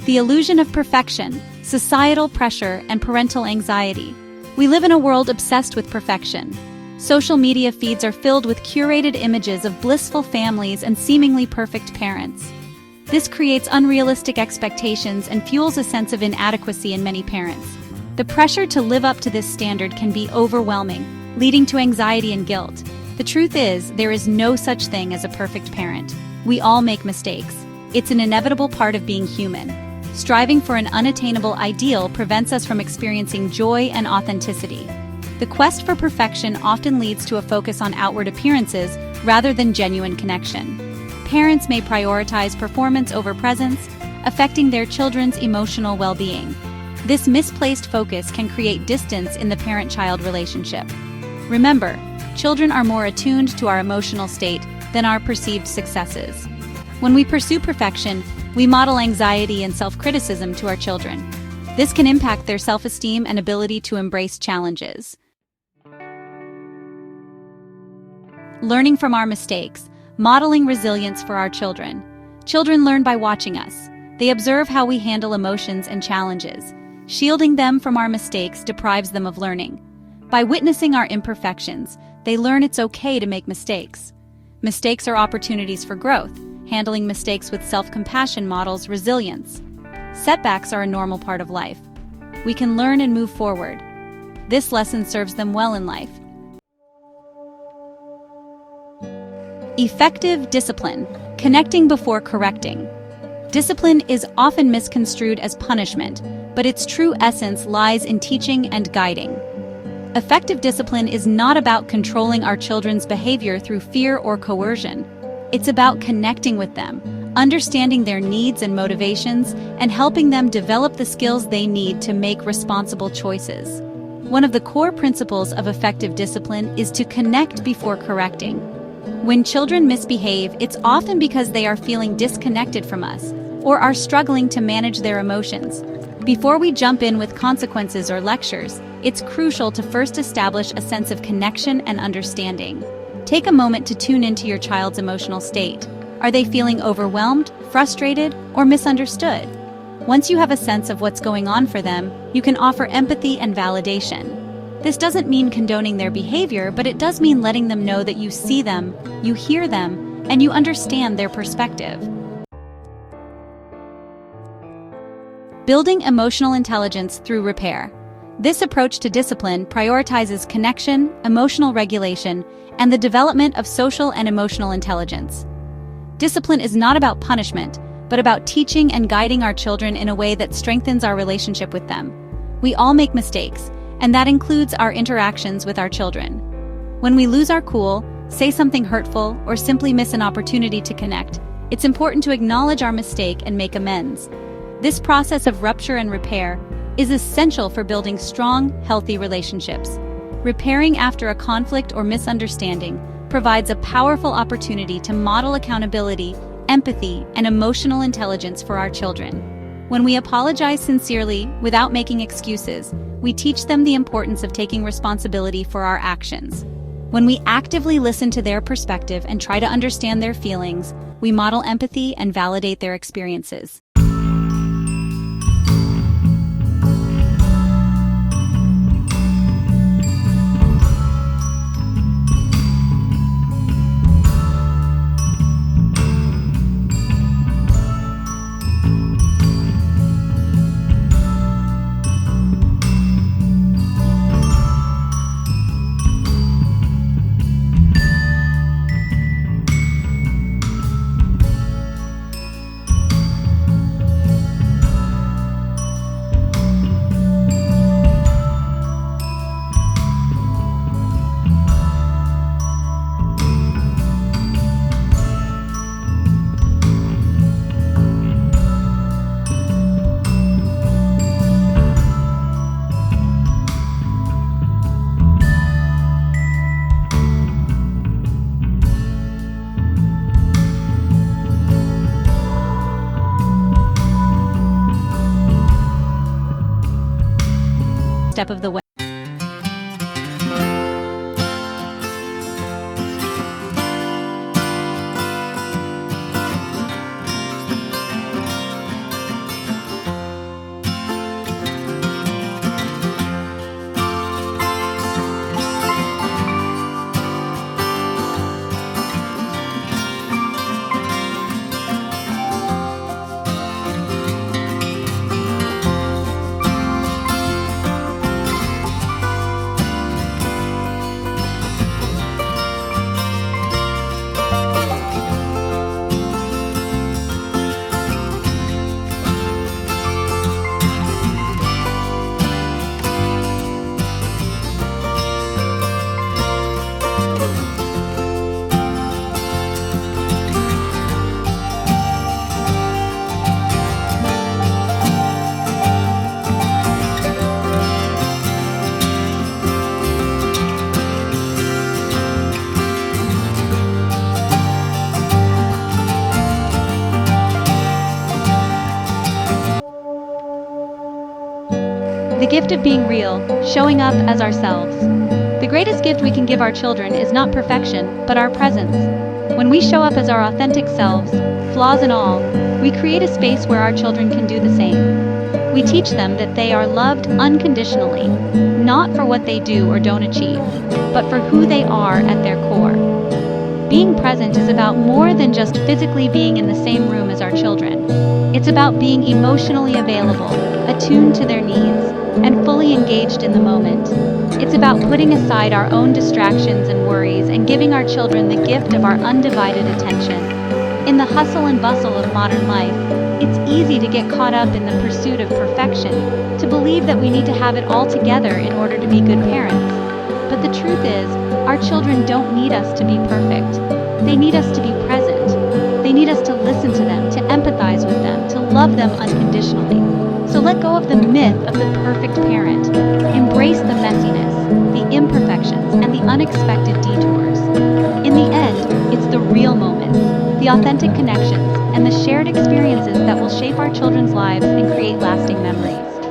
The illusion of perfection, societal pressure, and parental anxiety. We live in a world obsessed with perfection. Social media feeds are filled with curated images of blissful families and seemingly perfect parents. This creates unrealistic expectations and fuels a sense of inadequacy in many parents. The pressure to live up to this standard can be overwhelming, leading to anxiety and guilt. The truth is, there is no such thing as a perfect parent. We all make mistakes. It's an inevitable part of being human. Striving for an unattainable ideal prevents us from experiencing joy and authenticity. The quest for perfection often leads to a focus on outward appearances rather than genuine connection. Parents may prioritize performance over presence, affecting their children's emotional well-being. This misplaced focus can create distance in the parent-child relationship. Remember, children are more attuned to our emotional state than our perceived successes. When we pursue perfection, we model anxiety and self-criticism to our children. This can impact their self-esteem and ability to embrace challenges. Learning from our mistakes, modeling resilience for our children. Children learn by watching us. They observe how we handle emotions and challenges. Shielding them from our mistakes deprives them of learning. By witnessing our imperfections, they learn it's okay to make mistakes. Mistakes are opportunities for growth. Handling mistakes with self-compassion models resilience. Setbacks are a normal part of life. We can learn and move forward. This lesson serves them well in life. Effective discipline, connecting before correcting. Discipline is often misconstrued as punishment, but its true essence lies in teaching and guiding. Effective discipline is not about controlling our children's behavior through fear or coercion. It's about connecting with them, understanding their needs and motivations, and helping them develop the skills they need to make responsible choices. One of the core principles of effective discipline is to connect before correcting. When children misbehave, it's often because they are feeling disconnected from us or are struggling to manage their emotions. Before we jump in with consequences or lectures, it's crucial to first establish a sense of connection and understanding. Take a moment to tune into your child's emotional state. Are they feeling overwhelmed, frustrated, or misunderstood? Once you have a sense of what's going on for them, you can offer empathy and validation. This doesn't mean condoning their behavior, but it does mean letting them know that you see them, you hear them, and you understand their perspective. Building emotional intelligence through repair. This approach to discipline prioritizes connection, emotional regulation, and the development of social and emotional intelligence. Discipline is not about punishment, but about teaching and guiding our children in a way that strengthens our relationship with them. We all make mistakes, and that includes our interactions with our children. When we lose our cool, say something hurtful, or simply miss an opportunity to connect, it's important to acknowledge our mistake and make amends. This process of rupture and repair is essential for building strong, healthy relationships. Repairing after a conflict or misunderstanding provides a powerful opportunity to model accountability, empathy, and emotional intelligence for our children. When we apologize sincerely, without making excuses, we teach them the importance of taking responsibility for our actions. When we actively listen to their perspective and try to understand their feelings, we model empathy and validate their experiences. Step of the way. gift of being real, showing up as ourselves. The greatest gift we can give our children is not perfection, but our presence. When we show up as our authentic selves, flaws and all, we create a space where our children can do the same. We teach them that they are loved unconditionally, not for what they do or don't achieve, but for who they are at their core. Being present is about more than just physically being in the same room as our children. It's about being emotionally available, attuned to their needs, and fully engaged in the moment. It's about putting aside our own distractions and worries and giving our children the gift of our undivided attention. In the hustle and bustle of modern life, it's easy to get caught up in the pursuit of perfection, to believe that we need to have it all together in order to be good parents. But the truth is, our children don't need us to be perfect. They need us to be present. They need us to listen to them, to empathize with them, to love them unconditionally. So let go of the myth of the perfect parent. Embrace the messiness, the imperfections, and the unexpected detours. In the end, it's the real moments, the authentic connections, and the shared experiences that will shape our children's lives and create lasting memories.